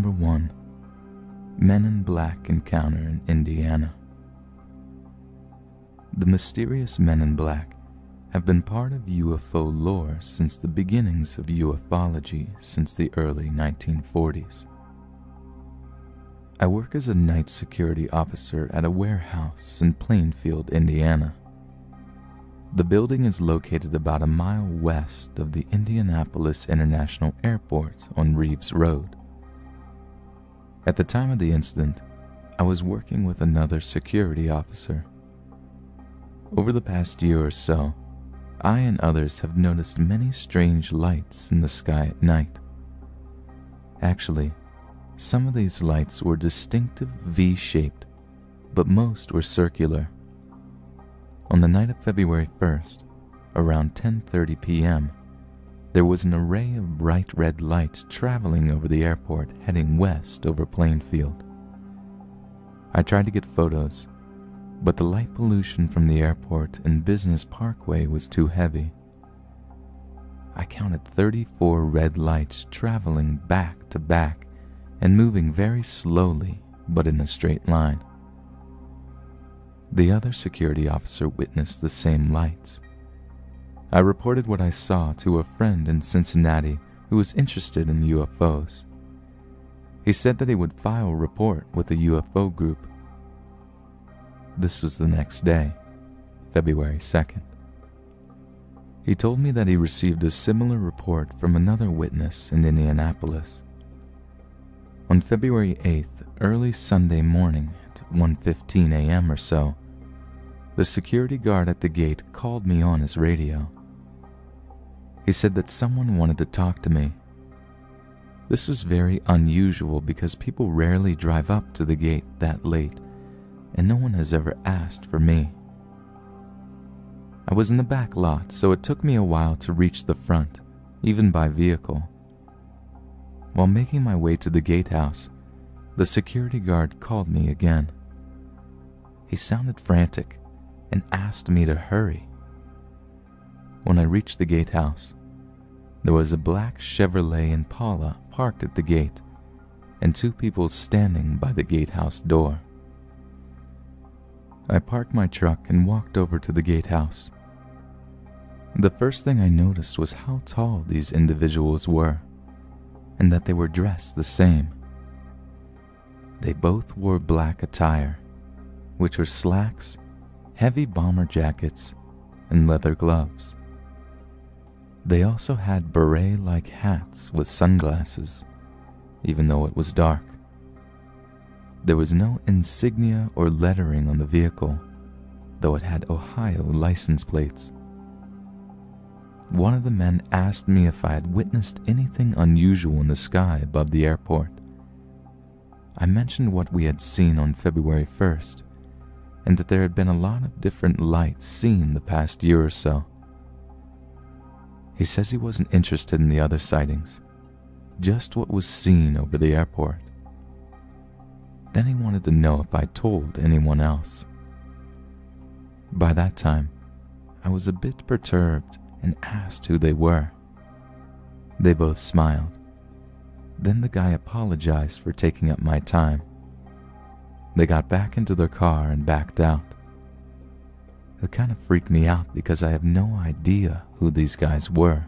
Number 1. Men in Black encounter in Indiana. The mysterious men in black have been part of UFO lore since the beginnings of ufology since the early 1940s. I work as a night security officer at a warehouse in Plainfield, Indiana. The building is located about a mile west of the Indianapolis International Airport on Reeves Road. At the time of the incident, I was working with another security officer. Over the past year or so, I and others have noticed many strange lights in the sky at night. Actually, some of these lights were distinctive V-shaped, but most were circular. On the night of February 1st, around 10:30 p.m., there was an array of bright red lights traveling over the airport heading west over Plainfield. I tried to get photos, but the light pollution from the airport and Business Parkway was too heavy. I counted 34 red lights traveling back to back and moving very slowly but in a straight line. The other security officer witnessed the same lights. I reported what I saw to a friend in Cincinnati who was interested in UFOs. He said that he would file a report with the UFO group. This was the next day, February 2nd. He told me that he received a similar report from another witness in Indianapolis. On February 8th, early Sunday morning at 1:15 a.m. or so, the security guard at the gate called me on his radio. He said that someone wanted to talk to me. This was very unusual because people rarely drive up to the gate that late, and no one has ever asked for me. I was in the back lot, so it took me a while to reach the front, even by vehicle. While making my way to the gatehouse, the security guard called me again. He sounded frantic and asked me to hurry. When I reached the gatehouse, there was a black Chevrolet Impala parked at the gate and two people standing by the gatehouse door. I parked my truck and walked over to the gatehouse. The first thing I noticed was how tall these individuals were, and that they were dressed the same. They both wore black attire, which were slacks, heavy bomber jackets, and leather gloves. They also had beret-like hats with sunglasses, even though it was dark. There was no insignia or lettering on the vehicle, though it had Ohio license plates. One of the men asked me if I had witnessed anything unusual in the sky above the airport. I mentioned what we had seen on February 1st, and that there had been a lot of different lights seen the past year or so. He says he wasn't interested in the other sightings, just what was seen over the airport. Then he wanted to know if I told anyone else. By that time, I was a bit perturbed and asked who they were. They both smiled. Then the guy apologized for taking up my time. They got back into their car and backed out. It kind of freaked me out because I have no idea who these guys were.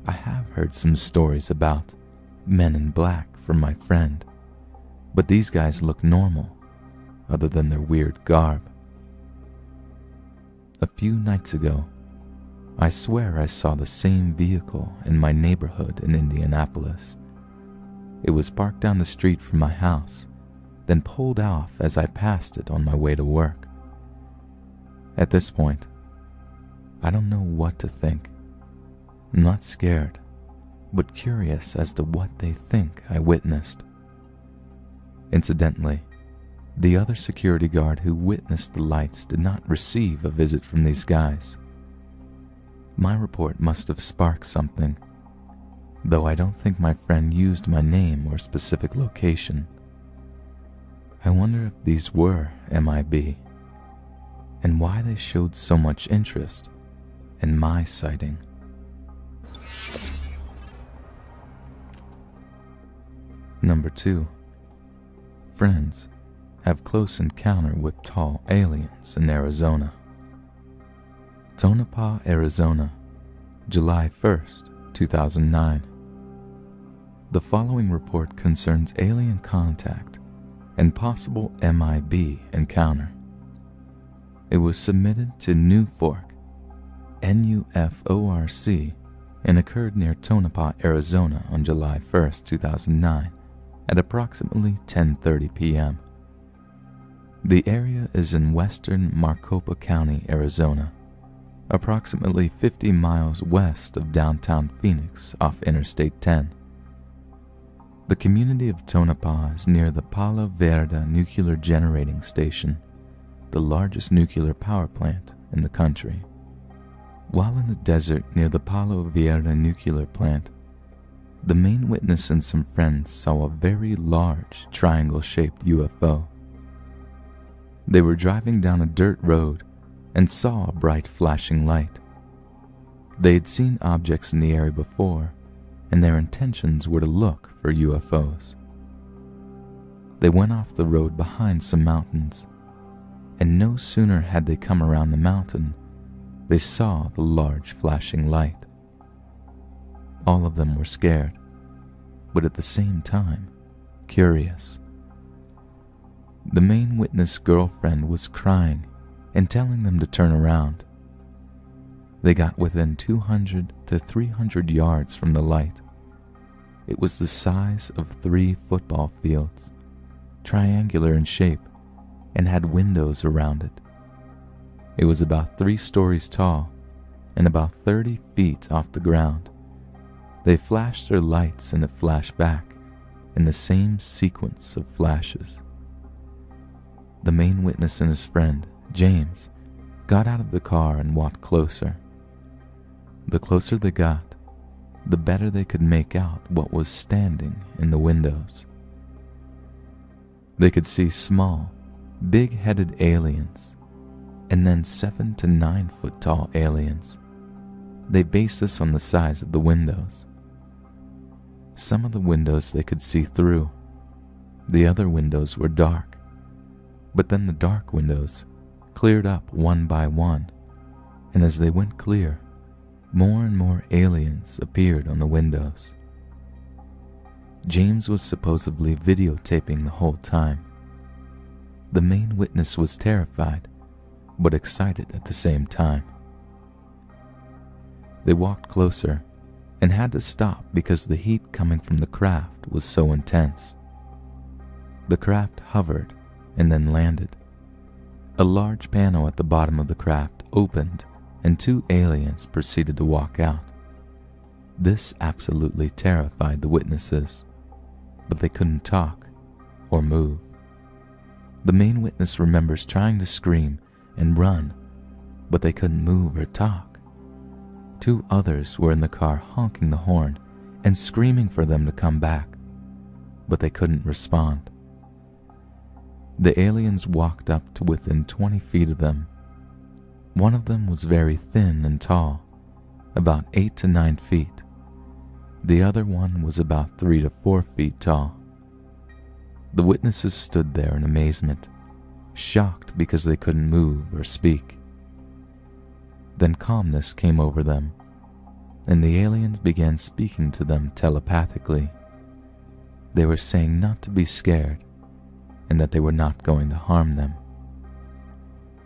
I have heard some stories about men in black from my friend, but these guys look normal, other than their weird garb. A few nights ago, I swear I saw the same vehicle in my neighborhood in Indianapolis. It was parked down the street from my house, then pulled off as I passed it on my way to work. At this point, I don't know what to think. I'm not scared, but curious as to what they think I witnessed. Incidentally, the other security guard who witnessed the lights did not receive a visit from these guys. My report must have sparked something, though I don't think my friend used my name or specific location. I wonder if these were MIB, and why they showed so much interest in my sighting. Number 2. Friends have close encounter with tall aliens in Arizona. Tonopah, Arizona, July 1st, 2009. The following report concerns alien contact and possible MIB encounter. It was submitted to NUFORC, NUFORC, and occurred near Tonopah, Arizona on July 1st, 2009 at approximately 10:30 p.m. The area is in western Maricopa County, Arizona, approximately 50 miles west of downtown Phoenix off Interstate 10. The community of Tonopah is near the Palo Verde Nuclear Generating Station, the largest nuclear power plant in the country. While in the desert near the Palo Verde nuclear plant, the main witness and some friends saw a very large triangle-shaped UFO. They were driving down a dirt road and saw a bright flashing light. They had seen objects in the area before, and their intentions were to look for UFOs. They went off the road behind some mountains, and no sooner had they come around the mountain, they saw the large flashing light. All of them were scared, but at the same time, curious. The main witness' girlfriend was crying and telling them to turn around. They got within 200 to 300 yards from the light. It was the size of 3 football fields, triangular in shape, and had windows around it. It was about 3 stories tall and about 30 feet off the ground. They flashed their lights and it flashed back in the same sequence of flashes. The main witness and his friend, James, got out of the car and walked closer. The closer they got, the better they could make out what was standing in the windows. They could see small, big-headed aliens, and then 7 to 9 foot tall aliens. They based this on the size of the windows. Some of the windows they could see through. The other windows were dark, but then the dark windows cleared up one by one, and as they went clear, more and more aliens appeared on the windows. James was supposedly videotaping the whole time. The main witness was terrified, but excited at the same time. They walked closer and had to stop because the heat coming from the craft was so intense. The craft hovered and then landed. A large panel at the bottom of the craft opened and 2 aliens proceeded to walk out. This absolutely terrified the witnesses, but they couldn't talk or move. The main witness remembers trying to scream and run, but they couldn't move or talk. 2 others were in the car honking the horn and screaming for them to come back, but they couldn't respond. The aliens walked up to within 20 feet of them. One of them was very thin and tall, about 8 to 9 feet. The other one was about 3 to 4 feet tall. The witnesses stood there in amazement, shocked because they couldn't move or speak. Then calmness came over them, and the aliens began speaking to them telepathically. They were saying not to be scared, and that they were not going to harm them.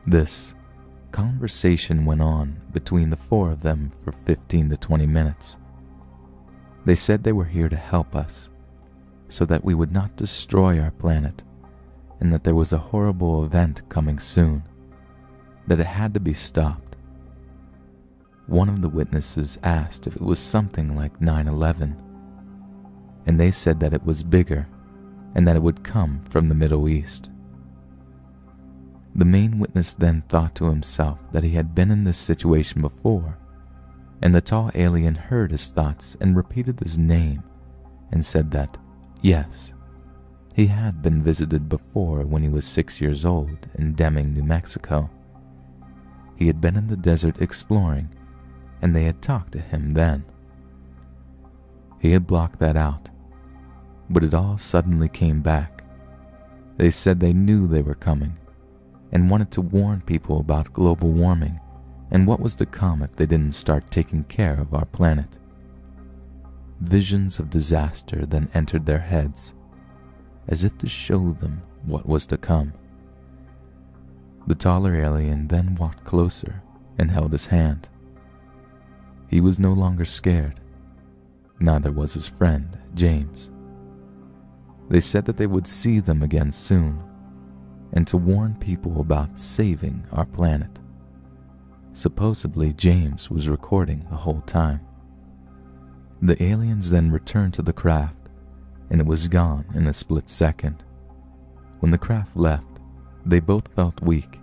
This conversation went on between the 4 of them for 15 to 20 minutes. They said they were here to help us, so that we would not destroy our planet, and that there was a horrible event coming soon, that it had to be stopped. One of the witnesses asked if it was something like 9/11, and they said that it was bigger and that it would come from the Middle East. The main witness then thought to himself that he had been in this situation before, and the tall alien heard his thoughts and repeated his name and said that, yes, he had been visited before when he was 6 years old in Deming, New Mexico. He had been in the desert exploring, and they had talked to him then. He had blocked that out. but it all suddenly came back. They said they knew they were coming and wanted to warn people about global warming and what was to come if they didn't start taking care of our planet. Visions of disaster then entered their heads, as if to show them what was to come. The taller alien then walked closer and held his hand. He was no longer scared. Neither was his friend, James. They said that they would see them again soon, and to warn people about saving our planet. Supposedly, James was recording the whole time. The aliens then returned to the craft, and it was gone in a split second. When the craft left, they both felt weak,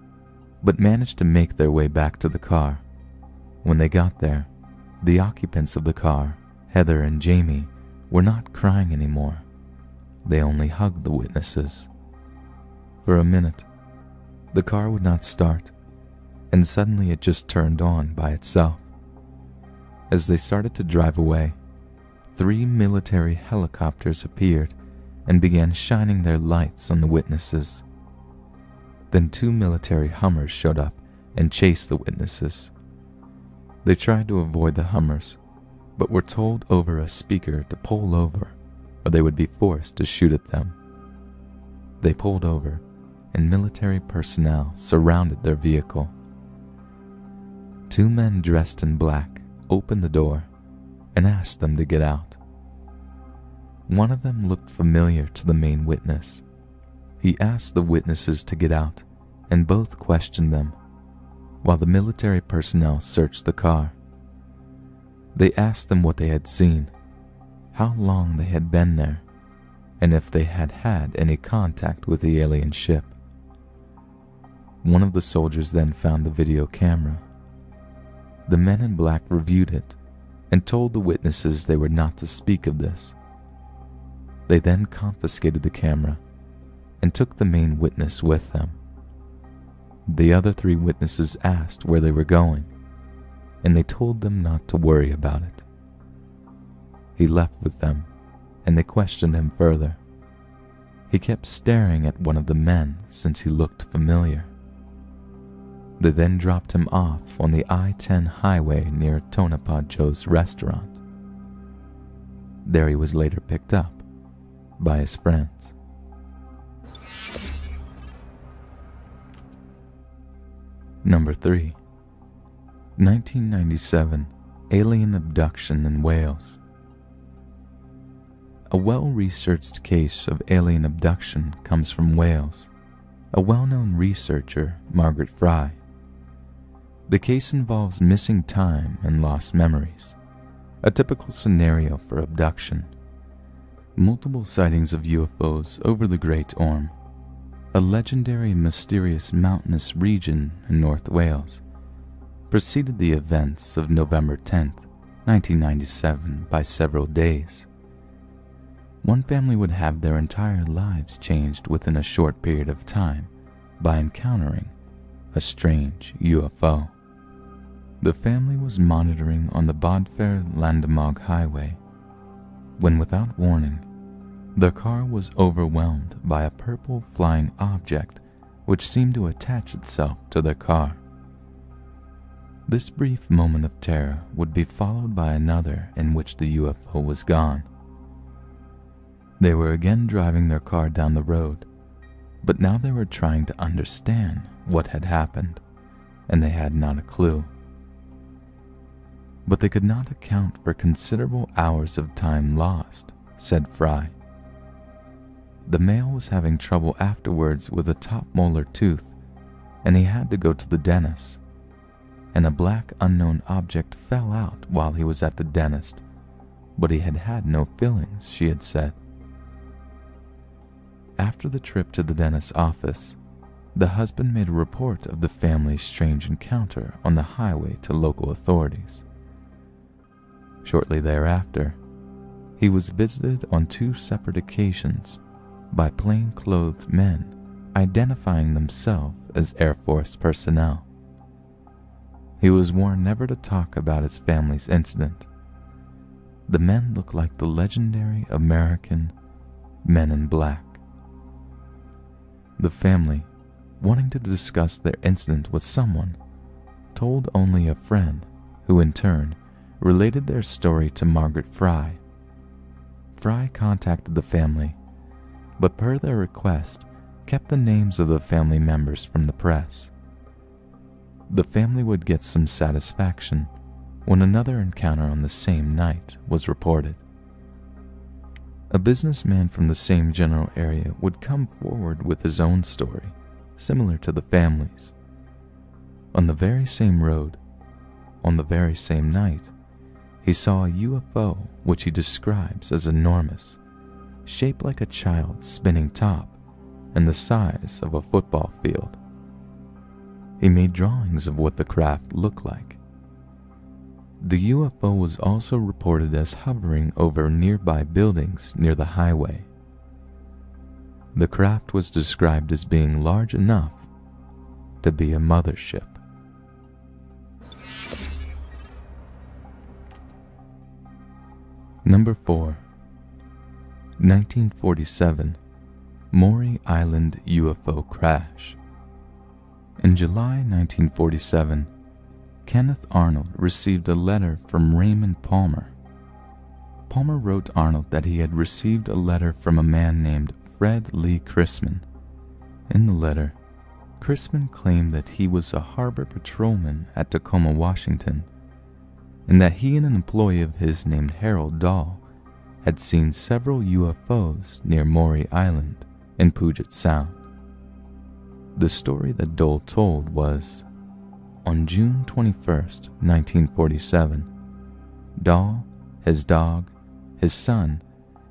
but managed to make their way back to the car. When they got there, the occupants of the car, Heather and Jamie, were not crying anymore. They only hugged the witnesses. For a minute, the car would not start, and suddenly it just turned on by itself. As they started to drive away, 3 military helicopters appeared and began shining their lights on the witnesses. Then 2 military Hummers showed up and chased the witnesses. They tried to avoid the Hummers, but were told over a speaker to pull over or they would be forced to shoot at them. They pulled over, and military personnel surrounded their vehicle. 2 men dressed in black opened the door and asked them to get out. One of them looked familiar to the main witness. He asked the witnesses to get out, and both questioned them, while the military personnel searched the car. They asked them what they had seen, how long they had been there, and if they had had any contact with the alien ship. One of the soldiers then found the video camera. The men in black reviewed it and told the witnesses they were not to speak of this. They then confiscated the camera and took the main witness with them. The other 3 witnesses asked where they were going, and they told them not to worry about it. He left with them, and they questioned him further. He kept staring at one of the men since he looked familiar. They then dropped him off on the I-10 highway near Tonopah Joe's restaurant. There he was later picked up by his friends. Number 3. 1997 Alien Abduction in Wales. A well-researched case of alien abduction comes from Wales. A well-known researcher, Margaret Fry. The case involves missing time and lost memories, a typical scenario for abduction. Multiple sightings of UFOs over the Great Orme, a legendary and mysterious mountainous region in North Wales, preceded the events of November 10, 1997 by several days. One family would have their entire lives changed within a short period of time by encountering a strange UFO. The family was monitoring on the Bodffair-Landamog highway when, without warning, their car was overwhelmed by a purple flying object which seemed to attach itself to their car. This brief moment of terror would be followed by another in which the UFO was gone. They were again driving their car down the road, but now they were trying to understand what had happened, and they had not a clue. But they could not account for considerable hours of time lost, said Fry. The male was having trouble afterwards with a top molar tooth, and he had to go to the dentist, and a black unknown object fell out while he was at the dentist, but he had had no fillings, she had said. After the trip to the dentist's office, the husband made a report of the family's strange encounter on the highway to local authorities. Shortly thereafter, he was visited on 2 separate occasions by plain-clothed men identifying themselves as Air Force personnel. He was warned never to talk about his family's incident. The men looked like the legendary American men in black. The family, wanting to discuss their incident with someone, told only a friend, who in turn related their story to Margaret Fry. Fry contacted the family, but per their request, kept the names of the family members from the press. The family would get some satisfaction when another encounter on the same night was reported. A businessman from the same general area would come forward with his own story, similar to the family's. On the very same road, on the very same night, he saw a UFO which he describes as enormous, shaped like a child's spinning top and the size of a football field. He made drawings of what the craft looked like. The UFO was also reported as hovering over nearby buildings near the highway. The craft was described as being large enough to be a mothership. Number 4. 1947 Maury Island UFO Crash. In July 1947, Kenneth Arnold received a letter from Raymond Palmer. Palmer wrote Arnold that he had received a letter from a man named Fred Lee Chrisman. In the letter, Chrisman claimed that he was a harbor patrolman at Tacoma, Washington, and that he and an employee of his named Harold Dahl had seen several UFOs near Maury Island in Puget Sound. The story that Dahl told was, on June 21, 1947, Dahl, his dog, his son,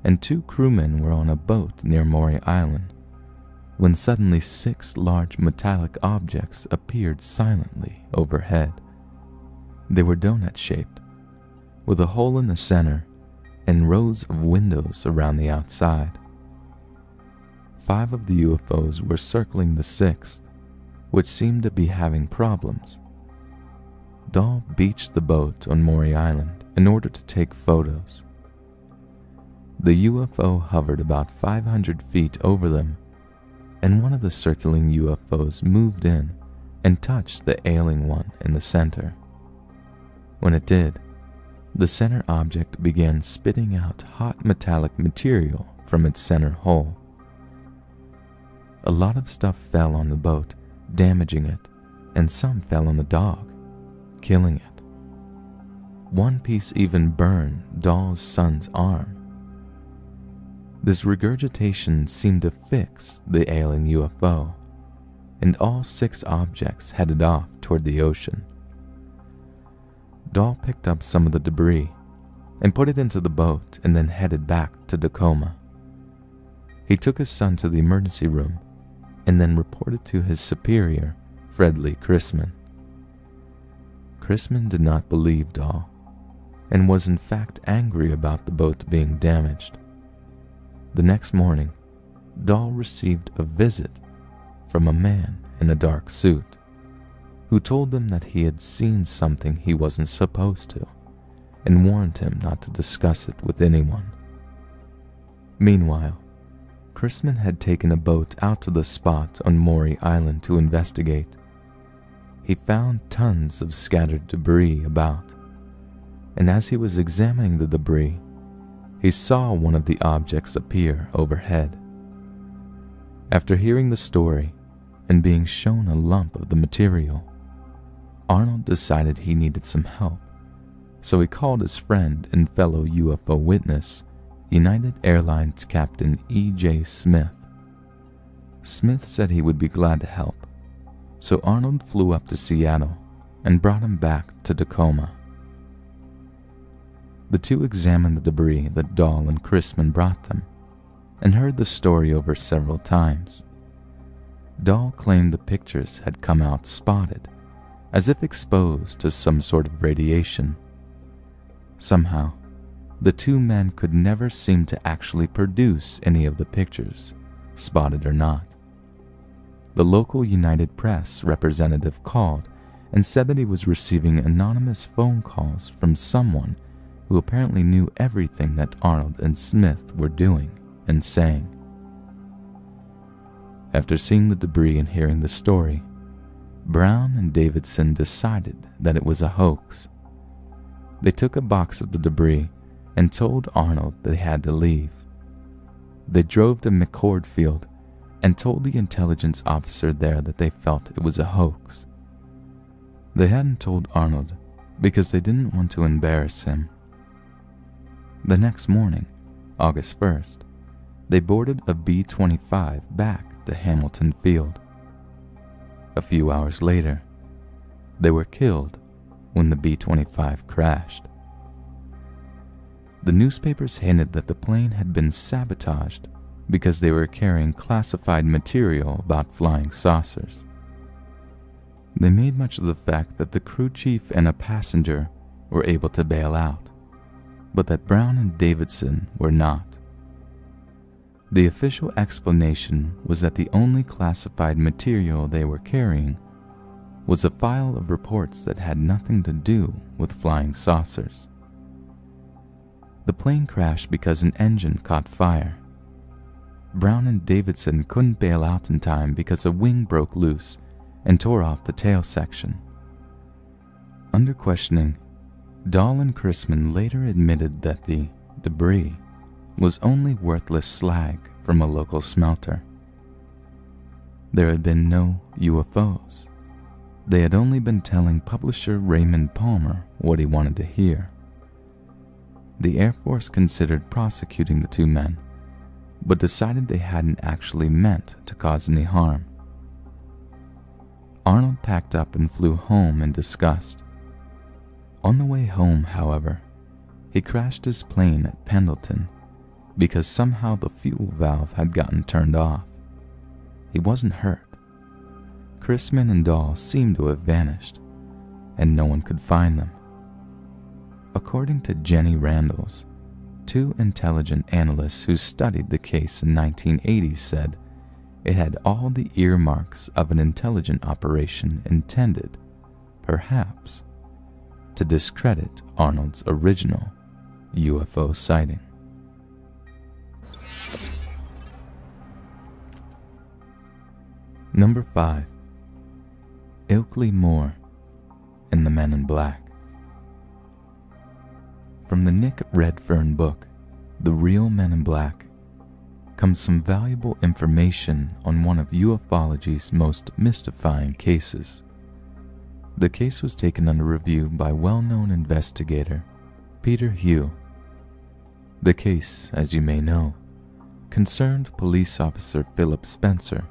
and 2 crewmen were on a boat near Maury Island when suddenly 6 large metallic objects appeared silently overhead. They were donut-shaped, with a hole in the center and rows of windows around the outside. 5 of the UFOs were circling the 6th, which seemed to be having problems. Dahl beached the boat on Maury Island in order to take photos. The UFO hovered about 500 feet over them, and one of the circling UFOs moved in and touched the ailing one in the center. When it did, the center object began spitting out hot metallic material from its center hole. A lot of stuff fell on the boat, damaging it, and some fell on the dog, killing it. One piece even burned Dahl's son's arm. This regurgitation seemed to fix the ailing UFO, and all 6 objects headed off toward the ocean. Dahl picked up some of the debris and put it into the boat and then headed back to Tacoma. He took his son to the emergency room and then reported to his superior, Fred Lee Chrisman. Chrisman did not believe Dahl and was in fact angry about the boat being damaged. The next morning, Dahl received a visit from a man in a dark suit who told him that he had seen something he wasn't supposed to and warned him not to discuss it with anyone. Meanwhile, Chrisman had taken a boat out to the spot on Maury Island to investigate. He found tons of scattered debris about, and as he was examining the debris, he saw one of the objects appear overhead. After hearing the story and being shown a lump of the material, Arnold decided he needed some help, so he called his friend and fellow UFO witness, United Airlines Captain E.J. Smith. Smith said he would be glad to help, so Arnold flew up to Seattle and brought him back to Tacoma. The two examined the debris that Dahl and Chrisman brought them and heard the story over several times. Dahl claimed the pictures had come out spotted, as if exposed to some sort of radiation. Somehow, the 2 men could never seem to actually produce any of the pictures, spotted or not. The local United Press representative called and said that he was receiving anonymous phone calls from someone who apparently knew everything that Arnold and Smith were doing and sang. After seeing the debris and hearing the story, Brown and Davidson decided that it was a hoax. They took a box of the debris and told Arnold they had to leave. They drove to McCord Field and told the intelligence officer there that they felt it was a hoax. They hadn't told Arnold because they didn't want to embarrass him. The next morning, August 1st, they boarded a B-25 back to Hamilton Field. A few hours later, they were killed when the B-25 crashed. The newspapers hinted that the plane had been sabotaged because they were carrying classified material about flying saucers. They made much of the fact that the crew chief and a passenger were able to bail out, but that Brown and Davidson were not. The official explanation was that the only classified material they were carrying was a file of reports that had nothing to do with flying saucers. The plane crashed because an engine caught fire. Brown and Davidson couldn't bail out in time because a wing broke loose and tore off the tail section. Under questioning, Dahl and Chrisman later admitted that the debris was only worthless slag from a local smelter. There had been no UFOs. They had only been telling publisher Raymond Palmer what he wanted to hear. The Air Force considered prosecuting the two men, but decided they hadn't actually meant to cause any harm. Arnold packed up and flew home in disgust. On the way home, however, he crashed his plane at Pendleton because somehow the fuel valve had gotten turned off. He wasn't hurt. Chrisman and Dahl seemed to have vanished, and no one could find them. According to Jenny Randalls, two intelligent analysts who studied the case in 1980 said it had all the earmarks of an intelligent operation intended, perhaps, to discredit Arnold's original UFO sighting. Number 5. Ilkley Moore and the Men in Black. From the Nick Redfern book, The Real Men in Black, comes some valuable information on one of ufology's most mystifying cases. The case was taken under review by well-known investigator Peter Hugh. The case, as you may know, concerned police officer Philip Spencer,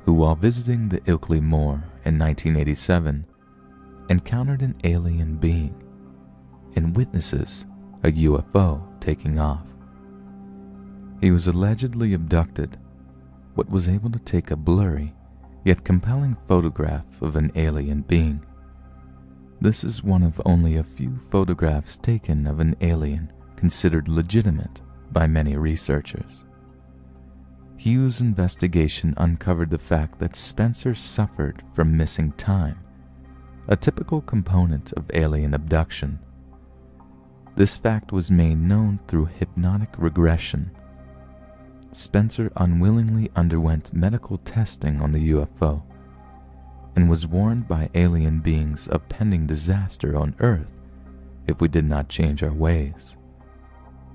who while visiting the Ilkley Moor in 1987 encountered an alien being and witnesses a UFO taking off. He was allegedly abducted, but was able to take a blurry yet compelling photograph of an alien being. This is one of only a few photographs taken of an alien considered legitimate by many researchers. Hugh's investigation uncovered the fact that Spencer suffered from missing time, a typical component of alien abduction. This fact was made known through hypnotic regression. Spencer unwillingly underwent medical testing on the UFO and was warned by alien beings of pending disaster on Earth if we did not change our ways.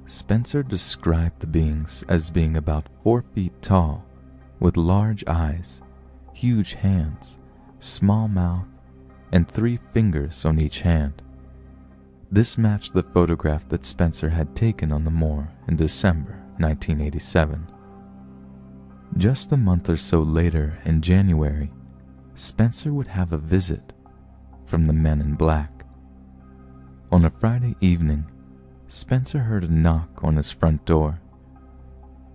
Spencer described the beings as being about 4 feet tall, with large eyes, huge hands, small mouth, and 3 fingers on each hand. This matched the photograph that Spencer had taken on the moor in December 1987. Just a month or so later, in January, Spencer would have a visit from the Men in Black. On a Friday evening, Spencer heard a knock on his front door.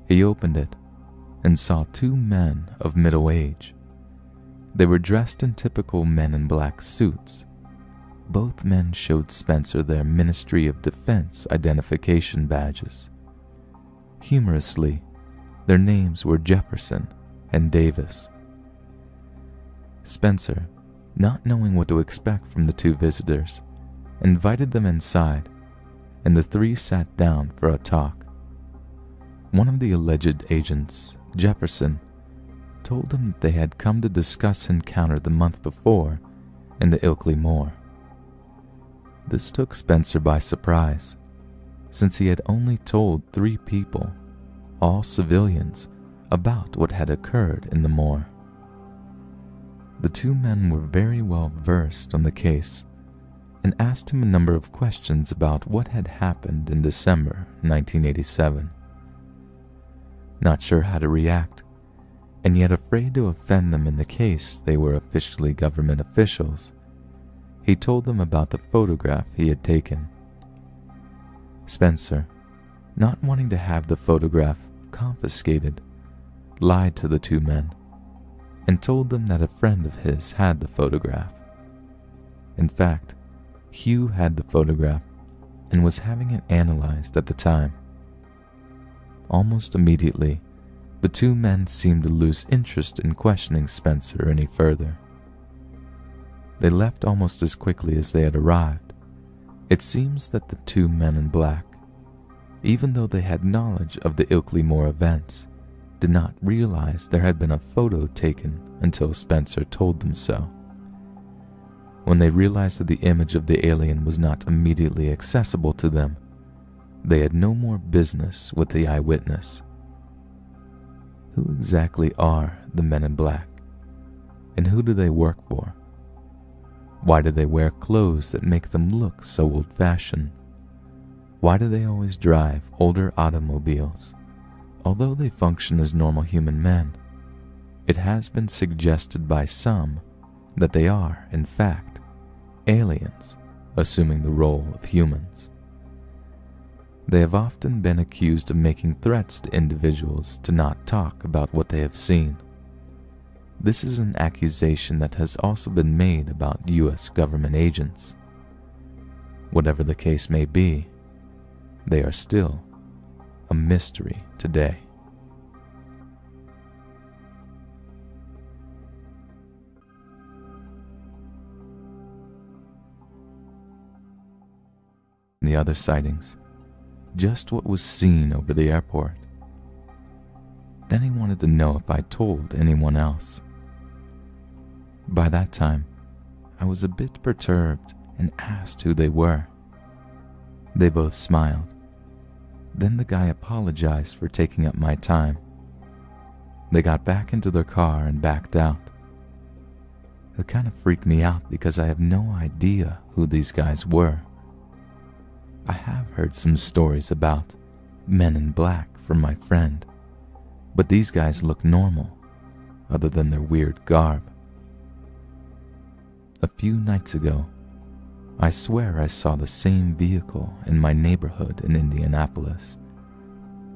He opened it and saw 2 men of middle age. They were dressed in typical Men in Black suits. Both men showed Spencer their Ministry of Defense identification badges. Humorously, their names were Jefferson and Davis. Spencer, not knowing what to expect from the 2 visitors, invited them inside, and the 3 sat down for a talk. One of the alleged agents, Jefferson, told them that they had come to discuss an encounter the month before in the Ilkley Moor. This took Spencer by surprise, since he had only told 3 people, all civilians, about what had occurred in the moor. The 2 men were very well versed on the case and asked him a number of questions about what had happened in December 1987. Not sure how to react, and yet afraid to offend them in the case they were officially government officials, he told them about the photograph he had taken. Spencer, not wanting to have the photograph confiscated, lied to the 2 men and told them that a friend of his had the photograph. In fact, Hugh had the photograph and was having it analyzed at the time. Almost immediately, the 2 men seemed to lose interest in questioning Spencer any further. They left almost as quickly as they had arrived. It seems that the 2 men in black, even though they had knowledge of the Ilkley Moor events, did not realize there had been a photo taken until Spencer told them so. When they realized that the image of the alien was not immediately accessible to them, they had no more business with the eyewitness. Who exactly are the men in black? And who do they work for? Why do they wear clothes that make them look so old-fashioned? Why do they always drive older automobiles? Although they function as normal human men, it has been suggested by some that they are, in fact, aliens, assuming the role of humans. They have often been accused of making threats to individuals to not talk about what they have seen. This is an accusation that has also been made about U.S. government agents. Whatever the case may be, they are still a mystery today. The other sightings, just what was seen over the airport. Then he wanted to know if I told anyone else. By that time, I was a bit perturbed and asked who they were. They both smiled. Then the guy apologized for taking up my time. They got back into their car and backed out. It kind of freaked me out because I have no idea who these guys were. I have heard some stories about men in black from my friend, but these guys look normal, other than their weird garb. A few nights ago, I swear I saw the same vehicle in my neighborhood in Indianapolis.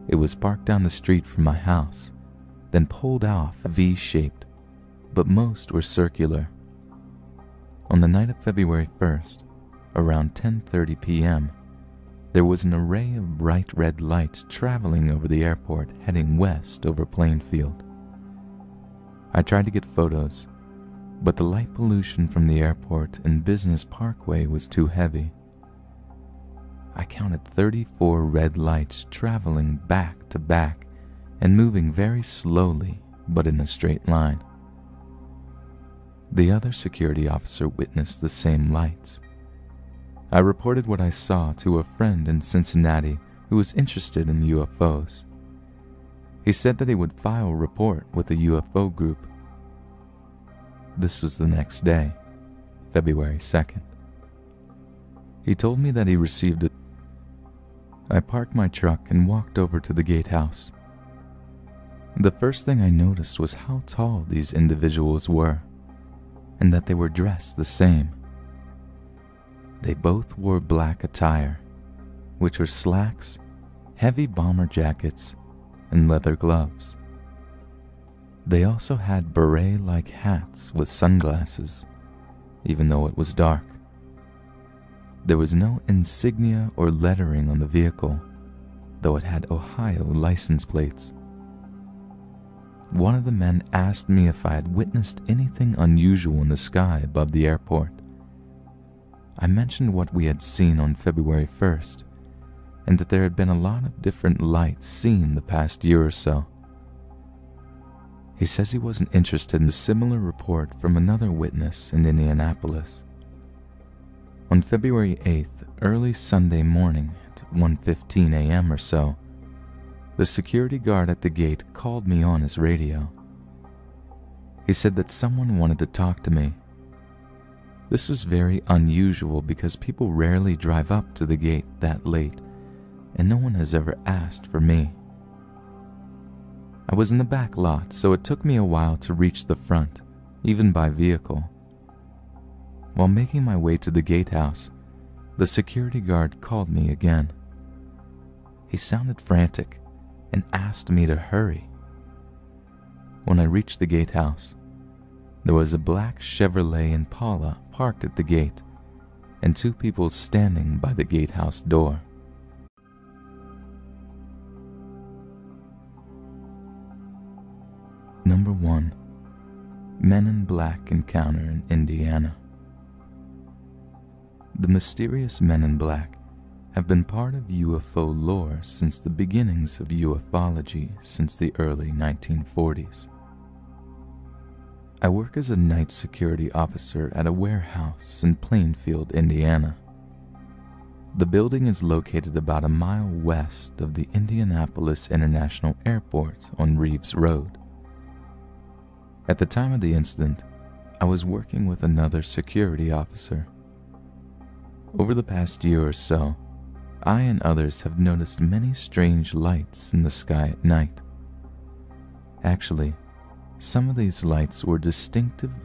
It was parked down the street from my house, then pulled off V-shaped, but most were circular. On the night of February 1st, around 10:30 p.m., there was an array of bright red lights traveling over the airport heading west over Plainfield. I tried to get photos, but the light pollution from the airport and Business Parkway was too heavy. I counted 34 red lights traveling back to back and moving very slowly but in a straight line. The other security officer witnessed the same lights. I reported what I saw to a friend in Cincinnati who was interested in UFOs. He said that he would file a report with the UFO group. This was the next day, February 2nd. He told me that he received it. I parked my truck and walked over to the gatehouse. The first thing I noticed was how tall these individuals were, and that they were dressed the same. They both wore black attire, which were slacks, heavy bomber jackets, and leather gloves. They also had beret-like hats with sunglasses, even though it was dark. There was no insignia or lettering on the vehicle, though it had Ohio license plates. One of the men asked me if I had witnessed anything unusual in the sky above the airport. I mentioned what we had seen on February 1st, and that there had been a lot of different lights seen the past year or so. He says he wasn't interested in a similar report from another witness in Indianapolis. On February 8th, early Sunday morning at 1:15 a.m. or so, the security guard at the gate called me on his radio. He said that someone wanted to talk to me. This was very unusual because people rarely drive up to the gate that late, and no one has ever asked for me. I was in the back lot, so it took me a while to reach the front, even by vehicle. While making my way to the gatehouse, the security guard called me again. He sounded frantic and asked me to hurry. When I reached the gatehouse, there was a black Chevrolet Impala parked at the gate and two people standing by the gatehouse door. Number 1. Men in Black encounter in Indiana. The mysterious men in black have been part of UFO lore since the beginnings of ufology since the early 1940s. I work as a night security officer at a warehouse in Plainfield, Indiana. The building is located about a mile west of the Indianapolis International Airport on Reeves Road. At the time of the incident, I was working with another security officer. Over the past year or so, I and others have noticed many strange lights in the sky at night. Actually, some of these lights were distinctive